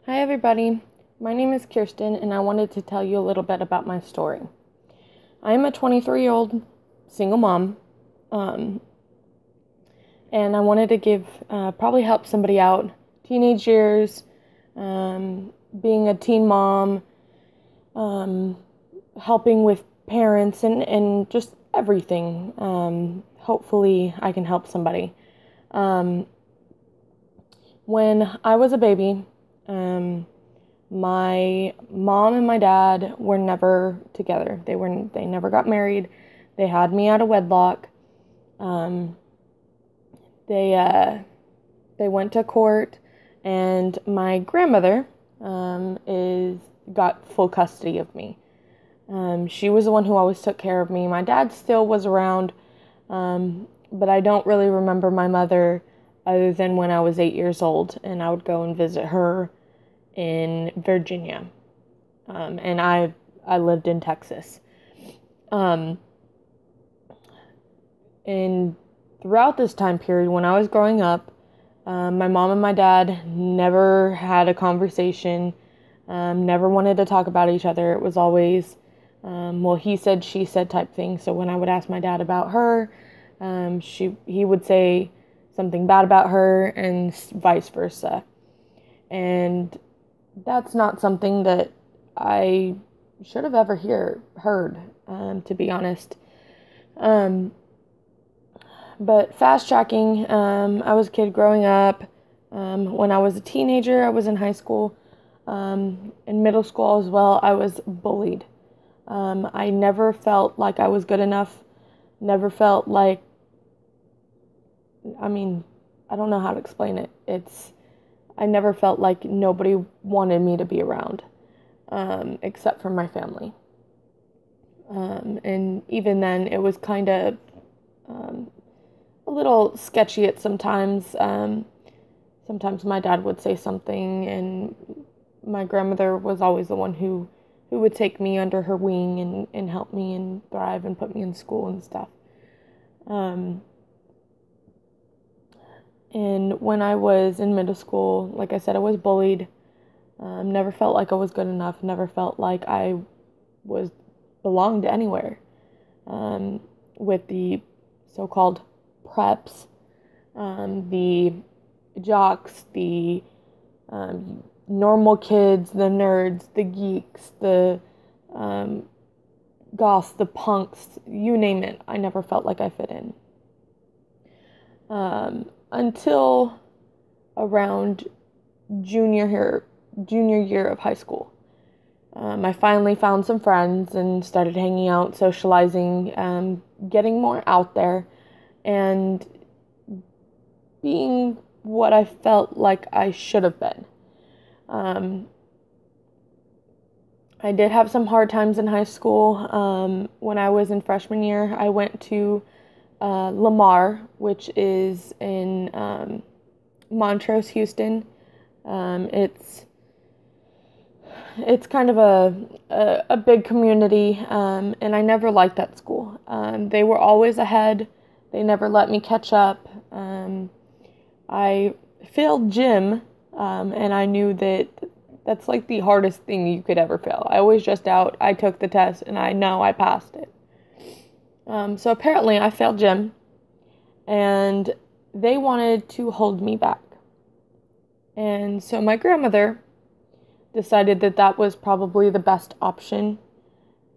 Hi, everybody. My name is Kirsten, and I wanted to tell you a little bit about my story. I am a 23-year-old single mom, um, and I wanted to probably help somebody out. Teenage years, being a teen mom, um, helping with parents, and just everything. Hopefully, I can help somebody. Um, when I was a baby, my mom and my dad were never together. They never got married. They had me out of wedlock. Um, they went to court, and my grandmother is got full custody of me. She was the one who always took care of me. My dad still was around, but I don't really remember my mother other than when I was 8 years old, and I would go and visit her in Virginia, and I lived in Texas. And throughout this time period, when I was growing up, my mom and my dad never had a conversation, never wanted to talk about each other. It was always, well, he said, she said type thing. So when I would ask my dad about her, he would say something bad about her, and vice versa. And that's not something that I should have ever heard, to be honest. But fast tracking, I was a kid growing up. When I was a teenager, I was in high school. In middle school as well, I was bullied. I never felt like I was good enough. Never felt like, I don't know how to explain it. I never felt like nobody wanted me to be around, except for my family. And even then, it was kind of a little sketchy at sometimes. Sometimes my dad would say something, and my grandmother was always the one who would take me under her wing and help me and thrive and put me in school and stuff. And when I was in middle school, like I said, I was bullied. Never felt like I was good enough. Never felt like I belonged anywhere. With the so-called preps, the jocks, the normal kids, the nerds, the geeks, the goths, the punks, you name it. I never felt like I fit in. Until around junior year of high school. I finally found some friends and started hanging out, socializing, getting more out there, and being what I felt like I should have been. I did have some hard times in high school. When I was in freshman year, I went to Lamar, which is in Montrose, Houston. It's kind of a big community, and I never liked that school. They were always ahead. They never let me catch up. I failed gym, and I knew that that's like the hardest thing you could ever fail. I always just out. I took the test, and I know I passed it. So apparently I failed gym, and they wanted to hold me back. And so my grandmother decided that was probably the best option,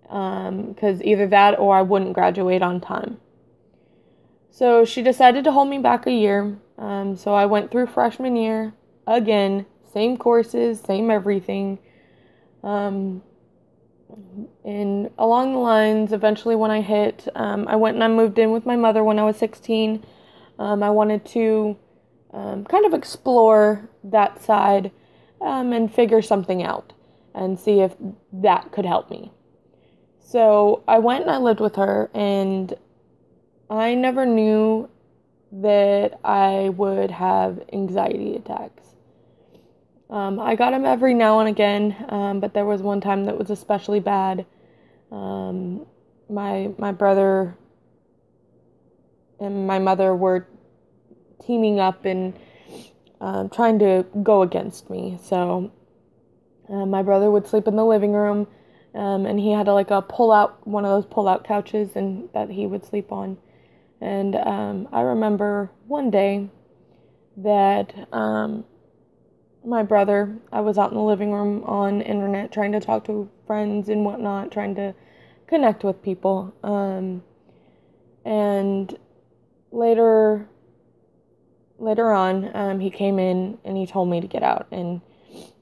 because either that or I wouldn't graduate on time. So she decided to hold me back a year. So I went through freshman year again, same courses, same everything. And along the lines, eventually when I hit, I went and I moved in with my mother when I was 16. I wanted to kind of explore that side, and figure something out and see if that could help me. So I went and I lived with her, and I never knew that I would have anxiety attacks. I got them every now and again, but there was one time that was especially bad. My brother and my mother were teaming up and trying to go against me. So My brother would sleep in the living room, and he had like one of those pull-out couches, and that he would sleep on. And I remember one day that my brother, I was out in the living room on the internet trying to talk to friends and whatnot, trying to connect with people. And later on, he came in and he told me to get out. And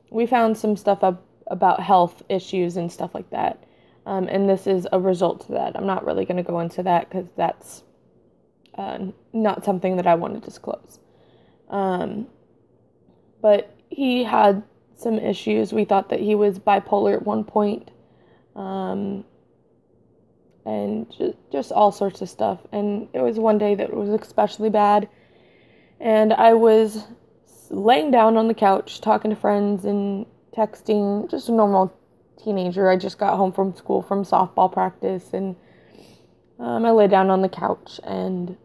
we found some stuff up about health issues and stuff like that. And this is a result to that. I'm not really going to go into that because that's not something that I want to disclose. But he had some issues. We thought that he was bipolar at one point. And just all sorts of stuff. And it was one day that was especially bad. And I was laying down on the couch talking to friends and texting, just a normal teenager. I just got home from school from softball practice, and I lay down on the couch, and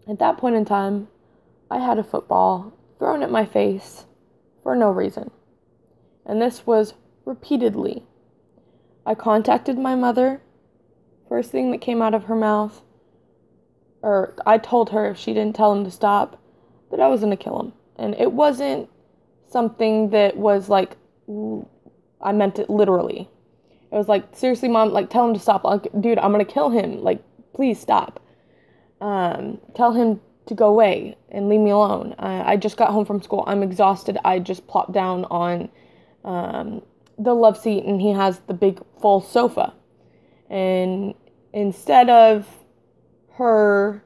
at that point in time, I had a football thrown at my face for no reason. And this was repeatedly. I contacted my mother. First thing that came out of her mouth, or I told her if she didn't tell him to stop, that I was going to kill him. And it wasn't something that was like, I meant it literally. It was like, seriously, Mom, like, tell him to stop. Like, dude, I'm going to kill him. Like, please stop. Tell him to go away and leave me alone. I just got home from school. I'm exhausted. I just plopped down on the love seat, and he has the big full sofa. And instead of her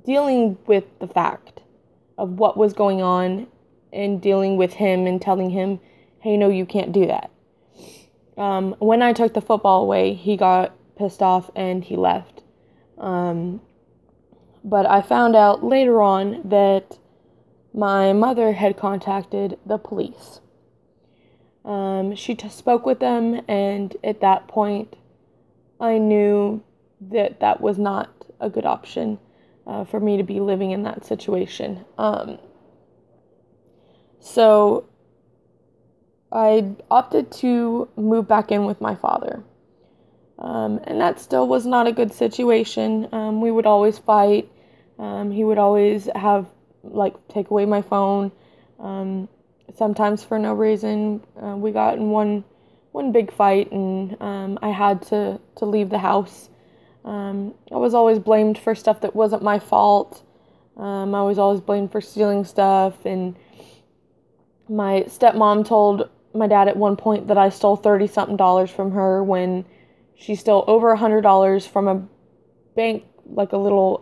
dealing with the fact of what was going on and dealing with him and telling him, hey, no, you can't do that. When I took the football away, he got pissed off and he left. But I found out later on that my mother had contacted the police. She spoke with them, and at that point, I knew that that was not a good option for me to be living in that situation. So I opted to move back in with my father. And that still was not a good situation. We would always fight. He would always have, take away my phone. Sometimes for no reason. We got in one big fight, and I had to leave the house. I was always blamed for stuff that wasn't my fault. I was always blamed for stealing stuff, and my stepmom told my dad at one point that I stole $30-something from her when she stole over $100 from a bank, like a little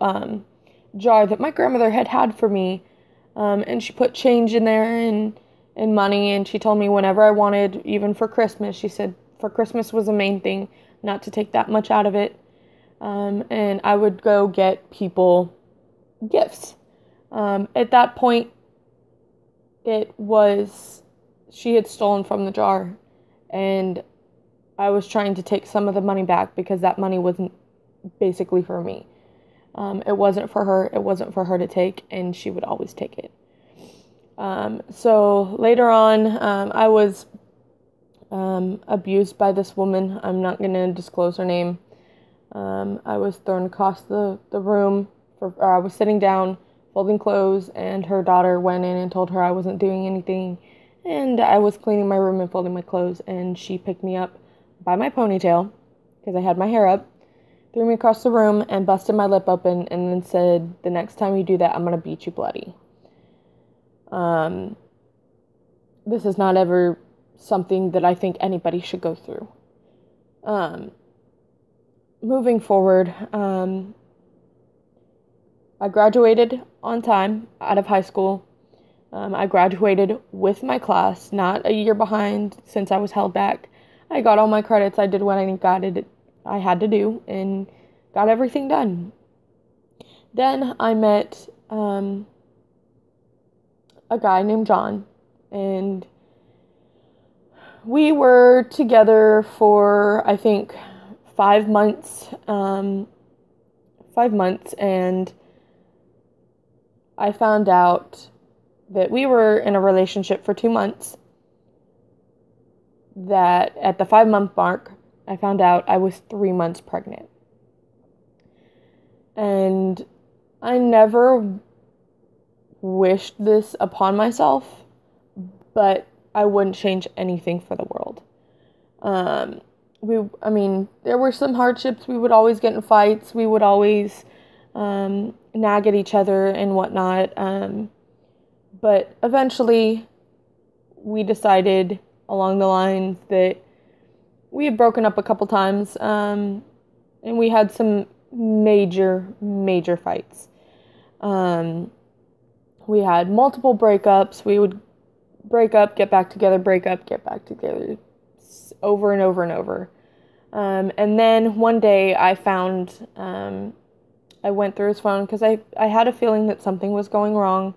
jar that my grandmother had for me, and she put change in there and money, and she told me whenever I wanted, even for Christmas, she said for Christmas was the main thing, not to take that much out of it, and I would go get people gifts. At that point, she had stolen from the jar, and I was trying to take some of the money back because that money wasn't basically for me. It wasn't for her. It wasn't for her to take, and she would always take it. So later on, I was abused by this woman. I'm not going to disclose her name. I was thrown across the room. I was sitting down, folding clothes, and her daughter went in and told her I wasn't doing anything. And I was cleaning my room and folding my clothes, and she picked me up by my ponytail, because I had my hair up, threw me across the room, and busted my lip open, and then said, the next time you do that, I'm going to beat you bloody. This is not ever something that I think anybody should go through. Moving forward, I graduated on time out of high school. I graduated with my class, not a year behind since I was held back. I got all my credits. I did what I had to do and got everything done. Then I met a guy named John, and we were together for, I think, 5 months. 5 months, and I found out that we were in a relationship for 2 months. that at the 5-month mark, I found out I was 3 months pregnant. And I never wished this upon myself, but I wouldn't change anything for the world. There were some hardships. We would always get in fights. We would always nag at each other and whatnot. But eventually, we decided along the lines that we had broken up a couple times, and we had some major fights. We had multiple breakups. We would break up, get back together, break up, get back together, over and over and over. And then one day I found, I went through his phone because I had a feeling that something was going wrong.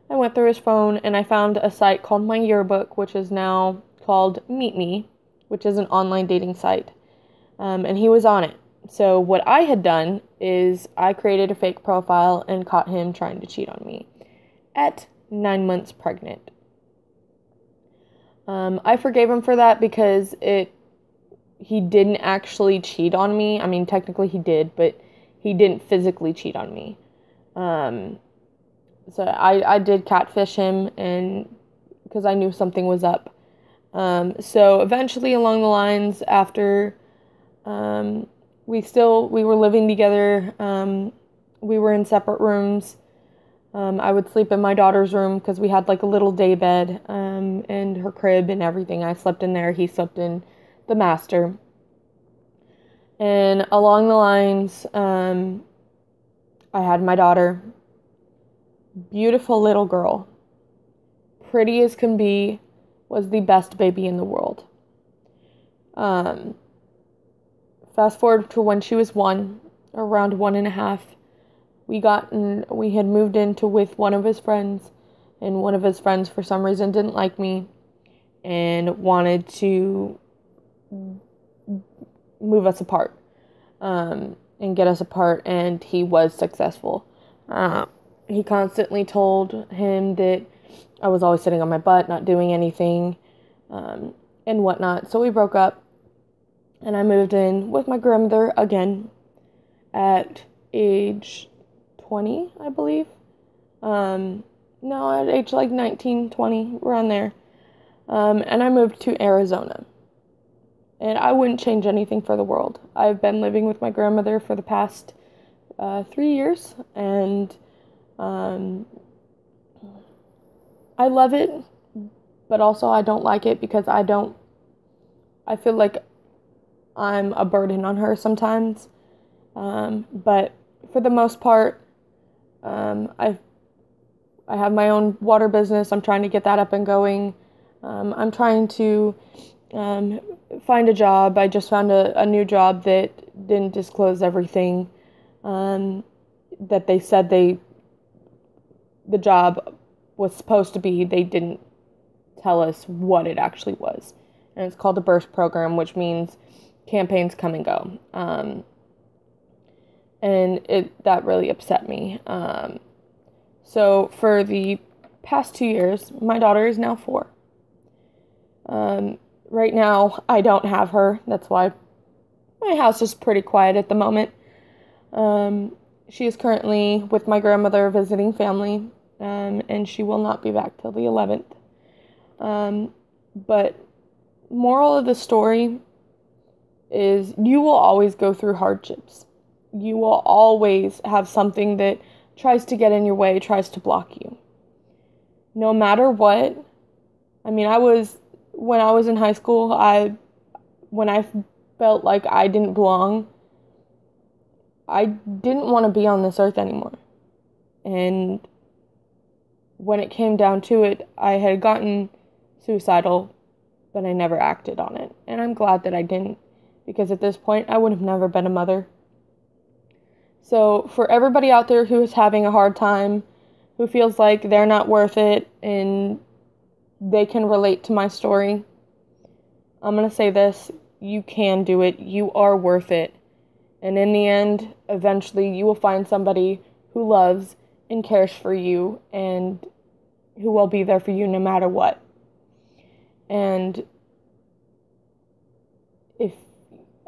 I went through his phone and I found a site called My Yearbook, which is now called Meet Me, which is an online dating site. And he was on it. So what I had done is I created a fake profile and caught him trying to cheat on me at 9 months pregnant. I forgave him for that because he didn't actually cheat on me. I mean, technically he did, but he didn't physically cheat on me. So I did catfish him, and because I knew something was up. So eventually along the lines, after we were living together, we were in separate rooms. I would sleep in my daughter's room because we had like a little day bed, and her crib and everything. I slept in there. He slept in the master. And along the lines, I had my daughter. Beautiful little girl. Pretty as can be. Was the best baby in the world. Fast forward to when she was around 1.5. We had moved into with one of his friends, and one of his friends for some reason didn't like me and wanted to move us apart, and get us apart, and he was successful. He constantly told him that I was always sitting on my butt, not doing anything, and whatnot. So we broke up, and I moved in with my grandmother again at age 20, I believe. No, at age like 19, 20, around there. And I moved to Arizona. And I wouldn't change anything for the world. I've been living with my grandmother for the past 3 years, and I love it, but also I don't like it because I feel like I'm a burden on her sometimes. But for the most part, I have my own water business. I'm trying to get that up and going. I'm trying to find a job. I just found a new job that didn't disclose everything that they said the job was supposed to be. They didn't tell us what it actually was. And it's called a burst program, which means campaigns come and go. And that really upset me. So for the past 2 years, my daughter is now 4. Right now, I don't have her. That's why my house is pretty quiet at the moment. She is currently with my grandmother visiting family, and she will not be back till the 11th. But moral of the story is you will always go through hardships. You will always have something that tries to get in your way, tries to block you. No matter what. I mean, when I was in high school, when I felt like I didn't belong, I didn't want to be on this earth anymore. And when it came down to it, I had gotten suicidal, but I never acted on it. And I'm glad that I didn't, because at this point, I would have never been a mother. So for everybody out there who is having a hard time, who feels like they're not worth it, and they can relate to my story, I'm going to say this: you can do it. You are worth it. And in the end, eventually, you will find somebody who loves and cares for you and who will be there for you no matter what. And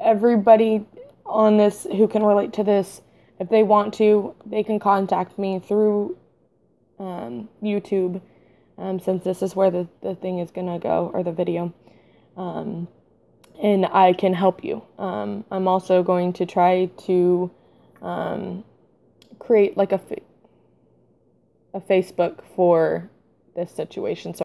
everybody on this who can relate to this, if they want to, they can contact me through YouTube, since this is where the thing is gonna go, or the video, and I can help you. I'm also going to try to create like a Facebook for this situation. So